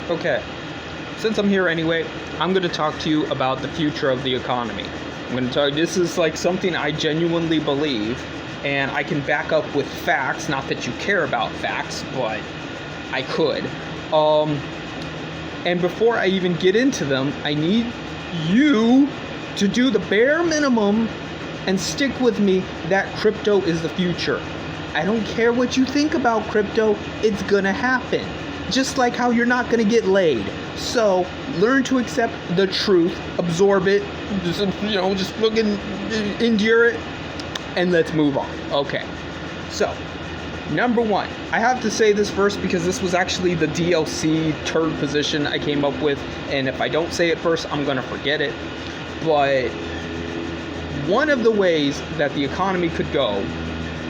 Okay, since I'm here anyway, I'm going to talk to you about the future of the economy. I'm going to tell you this is like something I genuinely believe, and I can back up with facts. Not that you care about facts, but I could. And before I even get into them, I need you to do the bare minimum and stick with me that crypto is the future. I don't care what you think about crypto, it's gonna happen. Just like how you're not gonna get laid. So learn to accept the truth, absorb it, just fucking endure it, and let's move on. Okay. So, number one, I have to say this first because this was actually the DLC turd position I came up with, and if I don't say it first, I'm gonna forget it. But one of the ways that the economy could go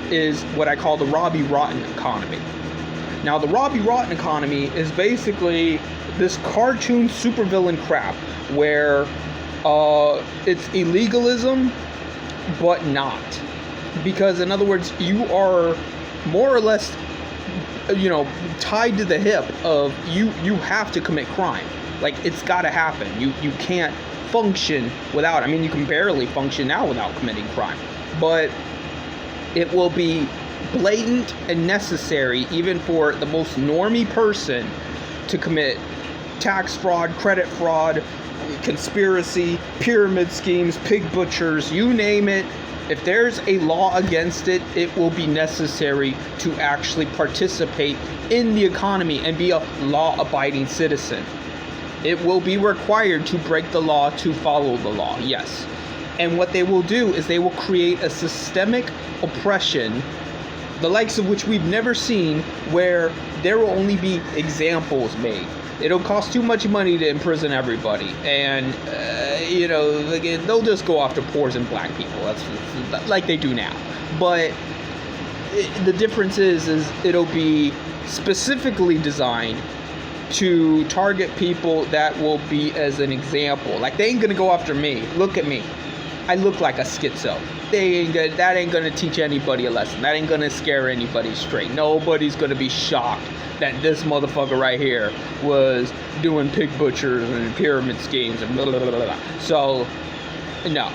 is what I call the Robbie Rotten economy. Now, the Robbie Rotten economy is basically this cartoon supervillain crap where it's illegalism, but not. Because, in other words, you are more or less, tied to the hip of you have to commit crime. Like, it's got to happen. You can't function without. I mean, you can barely function now without committing crime. But it will be blatant and necessary even for the most normie person to commit tax fraud, credit fraud, conspiracy, pyramid schemes, pig butchers, you name it. If there's a law against it, it will be necessary to actually participate in the economy and be a law-abiding citizen. It will be required to break the law to follow the law, yes. And what they will do is they will create a systemic oppression, the likes of which we've never seen, where there will only be examples made. It'll cost too much money to imprison everybody, and they'll just go after poors and black people. That's like they do now. But the difference is it'll be specifically designed to target people that will be as an example. Like, they ain't gonna go after me. Look at me. I look like a schizo. That ain't gonna teach anybody a lesson. That ain't gonna scare anybody straight. Nobody's gonna be shocked that this motherfucker right here was doing pig butchers and pyramid schemes and blah, blah, blah, blah. So, no.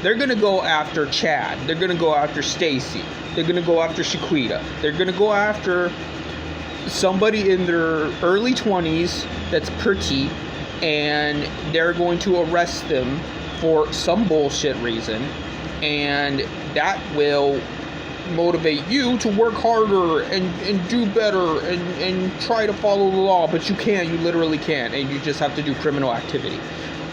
They're gonna go after Chad. They're gonna go after Stacy. They're gonna go after Shaquita. They're gonna go after somebody in their early 20s that's pretty, and they're going to arrest them for some bullshit reason, and that will motivate you to work harder and do better and try to follow the law, but you can't. You literally can't, and you just have to do criminal activity.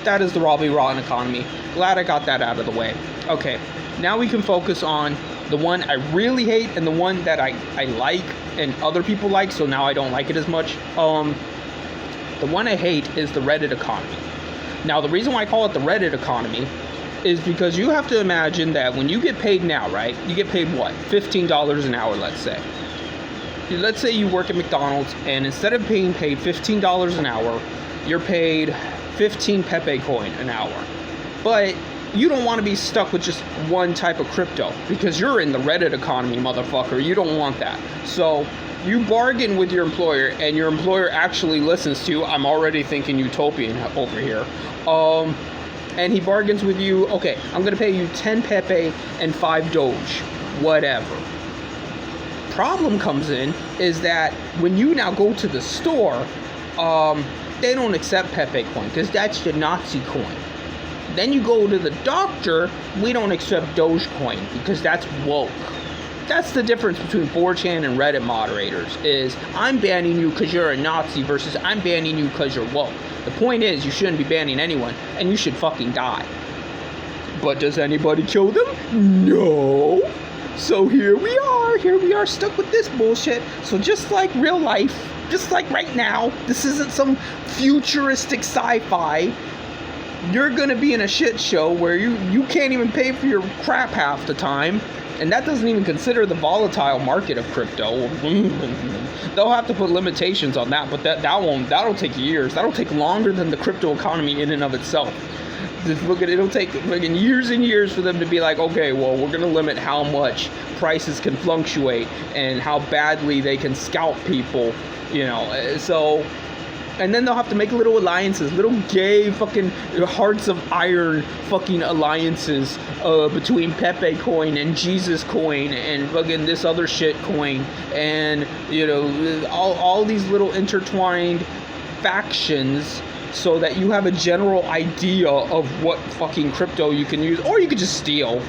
That is the Robbie Rotten economy. Glad I got that out of the way. Okay, now we can focus on the one I really hate and the one that I like and other people like, so now I don't like it as much. The one I hate is the Reddit economy. Now, the reason why I call it the Reddit economy is because you have to imagine that when you get paid now, right? You get paid what? $15 an hour, let's say. Let's say you work at McDonald's, and instead of being paid $15 an hour, you're paid 15 Pepe coin an hour. But you don't want to be stuck with just one type of crypto because you're in the Reddit economy, motherfucker. You don't want that. So you bargain with your employer, and your employer actually listens to you. I'm already thinking utopian over here. And he bargains with you, okay, I'm going to pay you 10 Pepe and 5 Doge, whatever. Problem comes in is that when you now go to the store, they don't accept Pepe coin because that's the Nazi coin. Then you go to the doctor, we don't accept Dogecoin because that's woke. That's the difference between 4chan and Reddit moderators, is I'm banning you because you're a Nazi versus I'm banning you because you're woke. The point is, you shouldn't be banning anyone, and you should fucking die. But does anybody kill them? No. So here we are stuck with this bullshit. So just like real life, just like right now, this isn't some futuristic sci-fi. You're gonna be in a shit show where you can't even pay for your crap half the time. And that doesn't even consider the volatile market of crypto. They'll have to put limitations on that, but that'll take years. That'll take longer than the crypto economy in and of itself. It'll take years and years for them to be like, okay, well, we're going to limit how much prices can fluctuate and how badly they can scalp people, So And then they'll have to make little alliances, little gay fucking hearts of iron fucking alliances between Pepe coin and Jesus coin and fucking this other shit coin. And, you know, all these little intertwined factions so that you have a general idea of what fucking crypto you can use. Or you could just steal.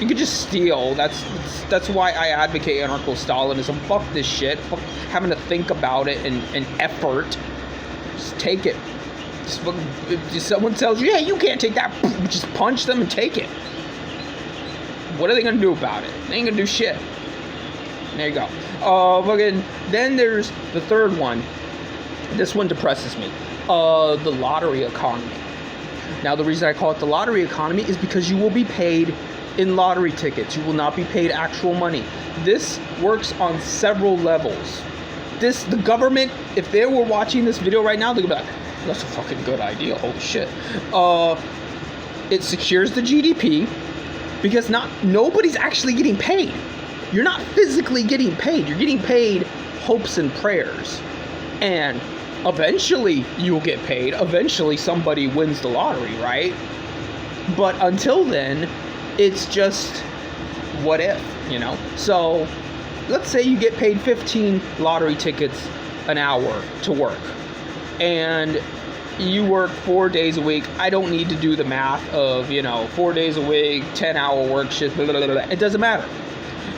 You could just steal. That's why I advocate anarcho-Stalinism. Fuck this shit. Fuck having to think about it and effort. Just take it. If someone tells you, yeah, you can't take that, just punch them and take it. What are they gonna do about it? They ain't gonna do shit. There you go. Fucking. Then there's the third one. This one depresses me. The lottery economy. Now, the reason I call it the lottery economy is because you will be paid in lottery tickets. You will not be paid actual money. This works on several levels. The government, if they were watching this video right now, they'd be like, that's a fucking good idea, holy shit. It secures the GDP because nobody's actually getting paid. You're not physically getting paid. You're getting paid hopes and prayers. And eventually you'll get paid. Eventually somebody wins the lottery, right? But until then, it's just what if, you know? So let's say you get paid 15 lottery tickets an hour to work, and you work 4 days a week. I don't need to do the math of, 4 days a week, 10-hour work shift, blah, blah, blah, blah. It doesn't matter.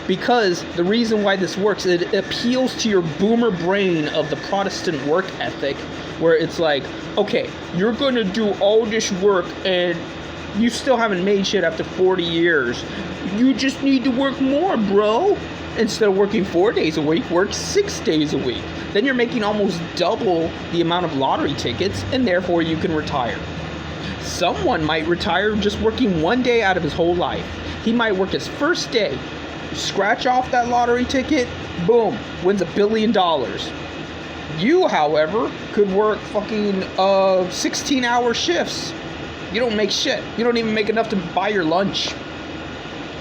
Because the reason why this works, it appeals to your boomer brain of the Protestant work ethic, where it's like, okay, you're going to do all this work and you still haven't made shit after 40 years. You just need to work more, bro. Instead of working 4 days a week, work 6 days a week. Then you're making almost double the amount of lottery tickets, and therefore you can retire. Someone might retire just working 1 day out of his whole life. He might work his first day, scratch off that lottery ticket, boom, wins $1 billion. You, however, could work fucking 16-hour shifts. You don't make shit. You don't even make enough to buy your lunch.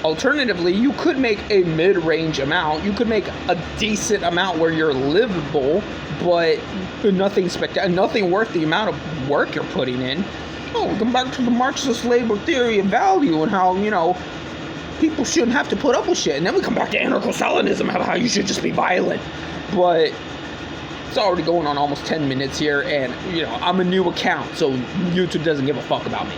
Alternatively, you could make a mid-range amount. You could make a decent amount where you're livable, but nothing worth the amount of work you're putting in. Oh, come back to the Marxist labor theory of value and how, people shouldn't have to put up with shit. And then we come back to anarcho-Stalinism, how you should just be violent. But it's already going on almost 10 minutes here, and, I'm a new account, so YouTube doesn't give a fuck about me.